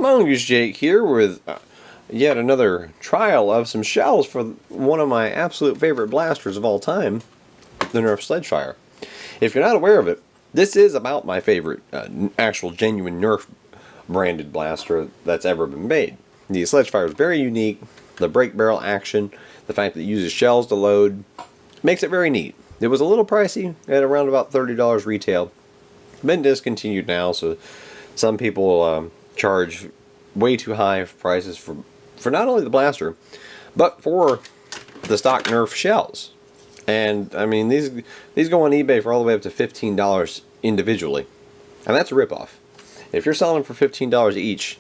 Mongoose Jake here with yet another trial of some shells for one of my absolute favorite blasters of all time, the Nerf SledgeFire. If you're not aware of it, this is about my favorite actual genuine Nerf branded blaster that's ever been made. The SledgeFire is very unique. The break barrel action, the fact that it uses shells to load, makes it very neat. It was a little pricey at around about $30 retail. Been discontinued now, so some people charge way too high prices for not only the blaster, but for the stock Nerf shells. And I mean, these go on eBay for all the way up to $15 individually, and that's a ripoff. If you're selling for $15 each,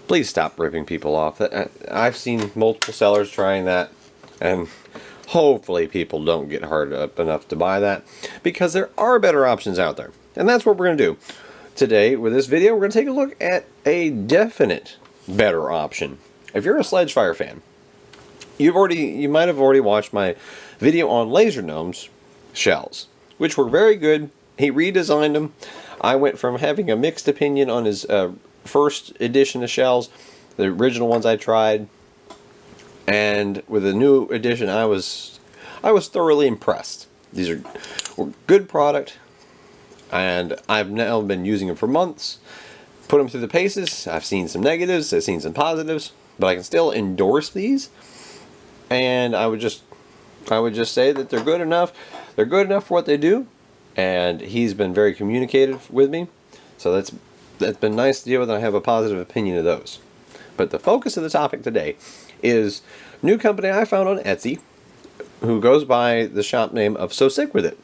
please stop ripping people off. I've seen multiple sellers trying that, and hopefully people don't get hard up enough to buy that, because there are better options out there. And that's what we're going to do. Today, with this video, we're going to take a look at a definite better option. If you're a SledgeFire fan, you might have already watched my video on LaserGnomes shells, which were very good. He redesigned them. I went from having a mixed opinion on his first edition of shells, the original ones I tried, and with the new edition, I was thoroughly impressed. These were good product, and I've now been using them for months. Put them through the paces. I've seen some negatives, I've seen some positives, but I can still endorse these. And I would just say that they're good enough. They're good enough for what they do, and he's been very communicative with me. So that's been nice to deal with, and I have a positive opinion of those. But the focus of the topic today is a new company I found on Etsy, who goes by the shop name of SoSickWithIt.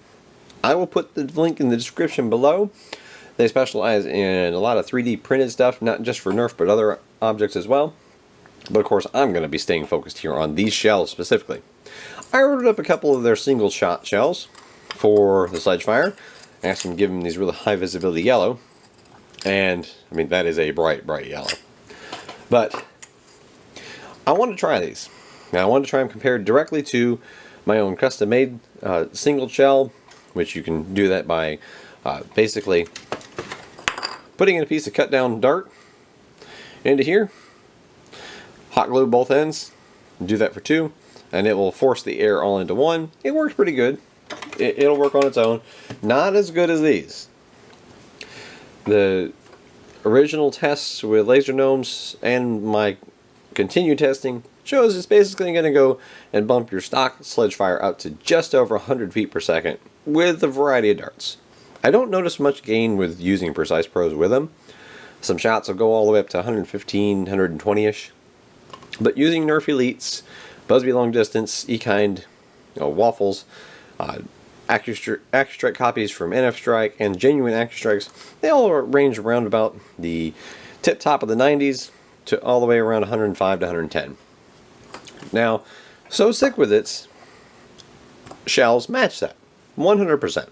I will put the link in the description below. They specialize in a lot of 3D printed stuff, not just for Nerf, but other objects as well. But of course, I'm going to be staying focused here on these shells specifically. I ordered up a couple of their single shot shells for the SledgeFire. I asked them to give them these really high visibility yellow. And, I mean, that is a bright, bright yellow. But I want to try these. Now, I want to try them compared directly to my own custom-made single shell, which you can do that by basically putting in a piece of cut-down dart into here, hot glue both ends, do that for 2, and it will force the air all into one. It works pretty good. It'll work on its own. Not as good as these. The original tests with LaserGnomes and my continued testing shows it's basically going to go and bump your stock SledgeFire up to just over 100 feet per second with a variety of darts. I don't notice much gain with using Precise Pros with them. Some shots will go all the way up to 115, 120-ish. But using Nerf Elites, Busby Long Distance, E-Kind, Waffles, AccuStrike copies from NF Strike, and genuine AccuStrikes, they all range around about the tip top of the 90s to all the way around 105 to 110. Now, SoSickWithIt's shells match that 100%.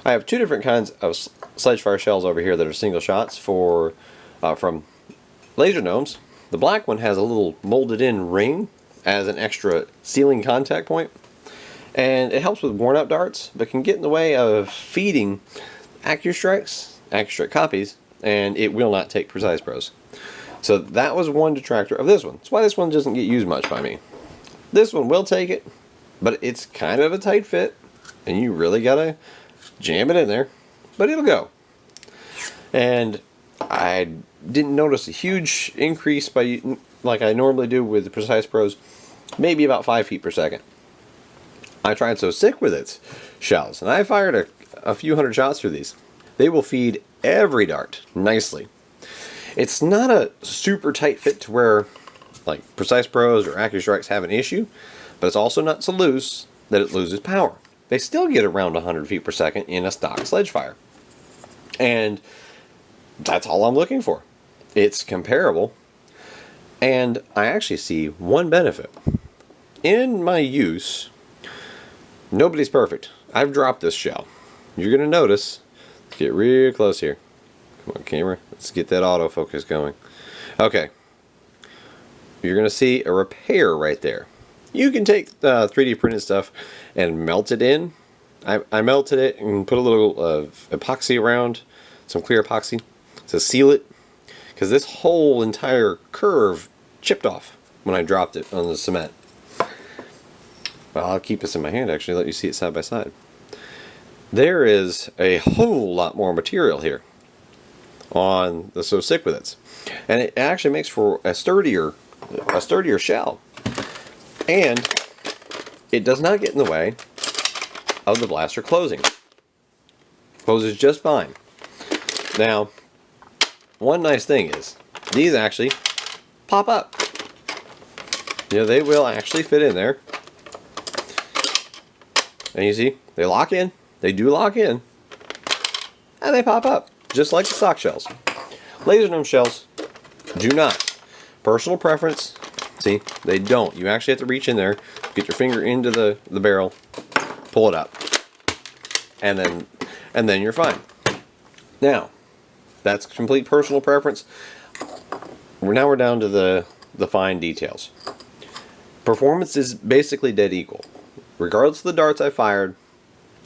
I have 2 different kinds of SledgeFire shells over here that are single shots from LaserGnomes. The black one has a little molded in ring as an extra sealing contact point, and it helps with worn out darts, but can get in the way of feeding AccuStrike copies, and it will not take Precise Pros. So that was one detractor of this one. That's why this one doesn't get used much by me. This one will take it, but it's kind of a tight fit, and you really gotta jam it in there, but it'll go. And I didn't notice a huge increase like I normally do with the Precise Pros, maybe about 5 feet per second. I tried SoSickWithIt's shells, and I fired a few hundred shots through these. They will feed every dart nicely. It's not a super tight fit to where like Precise Pros or AccuStrikes have an issue, but it's also not so loose that it loses power. They still get around 100 feet per second in a stock SledgeFire. And that's all I'm looking for. It's comparable. And I actually see one benefit. In my use, nobody's perfect. I've dropped this shell. You're going to notice, let's get real close here. Come on, camera. Let's get that autofocus going. Okay. You're going to see a repair right there. You can take 3D printed stuff and melt it in. I melted it and put a little epoxy around, some clear epoxy to seal it. because this whole entire curve chipped off when I dropped it on the cement. Well, I'll keep this in my hand actually, let you see it side by side. There is a whole lot more material here on the SoSickWithIts, and it actually makes for a sturdier shell, and it does not get in the way of the blaster closing. Closes just fine. Now, one nice thing is these actually pop up. You know, they will actually fit in there, and you see they lock in. They do lock in, and they pop up just like the stock shells. LaserGnome shells do not. Personal preference. See, they don't. You actually have to reach in there, get your finger into the barrel, pull it up, and then you're fine. Now, that's complete personal preference. Now we're down to the fine details. Performance is basically dead equal. Regardless of the darts I fired,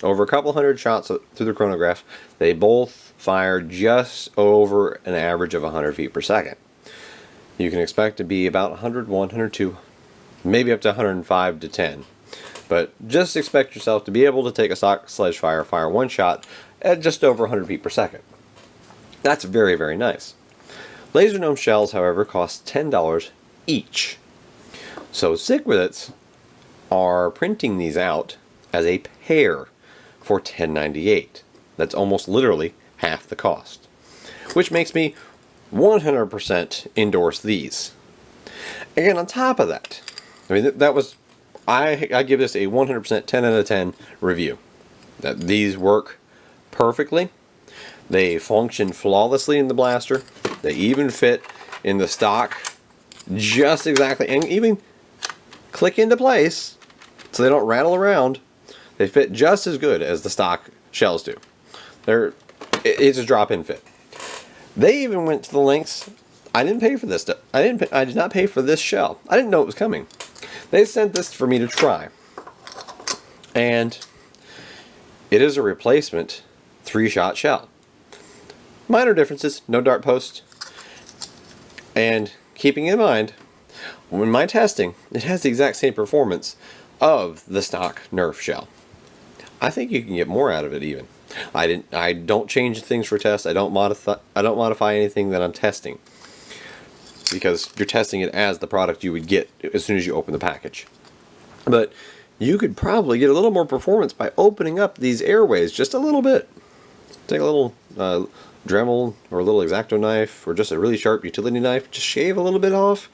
over a couple hundred shots through the chronograph, they both fire just over an average of 100 feet per second. You can expect to be about 101, 102, maybe up to 105 to 10. But just expect yourself to be able to take a stock SledgeFire, fire one shot at just over 100 feet per second. That's very, very nice. LaserGnome shells, however, cost $10 each. So SoSickWithIt are printing these out as a pair for $10.98. That's almost literally half the cost, which makes me 100% endorse these. And on top of that, I mean, that was, I give this a 100% 10 out of 10 review. That these work perfectly. They function flawlessly in the blaster. They even fit in the stock just exactly, and even click into place so they don't rattle around. They fit just as good as the stock shells do. It's a drop-in fit. They even went to the lengths. I didn't pay for this stuff. I did not pay for this shell. I didn't know it was coming. They sent this for me to try, and it is a replacement 3-shot shell. Minor differences, no dart post, and keeping in mind, when my testing, it has the exact same performance of the stock Nerf shell. I think you can get more out of it even. I don't change things for tests. I don't modify anything that I'm testing, because you're testing it as the product you would get as soon as you open the package. But you could probably get a little more performance by opening up these airways just a little bit. Take a little Dremel or a little X-Acto knife or just a really sharp utility knife, just shave a little bit off.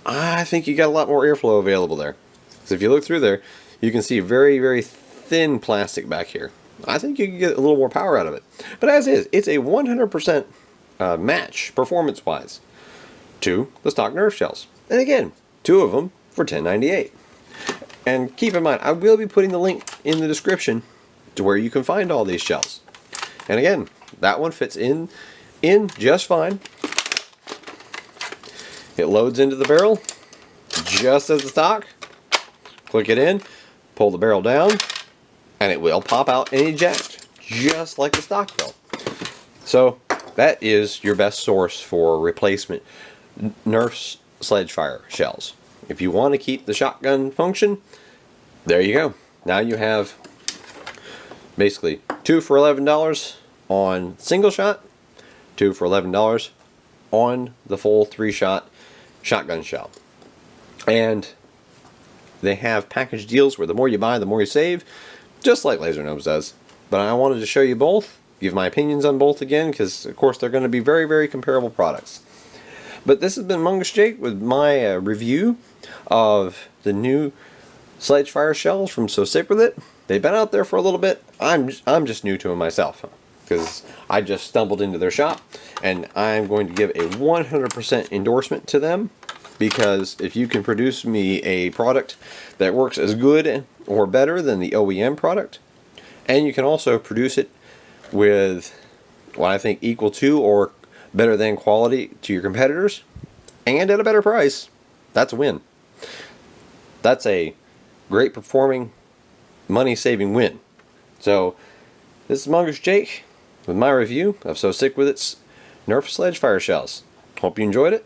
I think you got a lot more airflow available there. So if you look through there, you can see very, very thin plastic back here. I think you can get a little more power out of it. But as is, it's a 100% match, performance-wise, to the stock Nerf shells. And again, 2 of them for $10.98. And keep in mind, I will be putting the link in the description to where you can find all these shells. And again, that one fits in just fine. It loads into the barrel just as the stock. Click it in, pull the barrel down, and it will pop out and eject, just like the stock will. So that is your best source for replacement Nerf SledgeFire shells. If you want to keep the shotgun function, there you go. Now you have basically 2 for $11 on single shot, 2 for $11 on the full 3-shot shotgun shell. And they have package deals where the more you buy, the more you save, just like LaserGnomes does. But I wanted to show you both, give my opinions on both again, because of course they're going to be very, very comparable products. But this has been Mongoose Jake with my review of the new SledgeFire shells from SoSickWithIt. They've been out there for a little bit. I'm just new to them myself, because I just stumbled into their shop, and I'm going to give a 100% endorsement to them, because if you can produce me a product that works as good or better than the OEM product, and you can also produce it with what I think equal to or better than quality to your competitors, and at a better price, that's a win. That's a great performing, money saving win. So this is Mongoose Jake with my review of SoSickWithIt's Nerf SledgeFire shells. Hope you enjoyed it.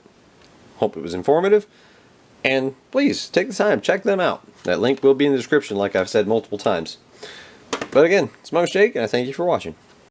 Hope it was informative. And please, take the time, check them out. That link will be in the description like I've said multiple times. But again, it's Mo Shake, and I thank you for watching.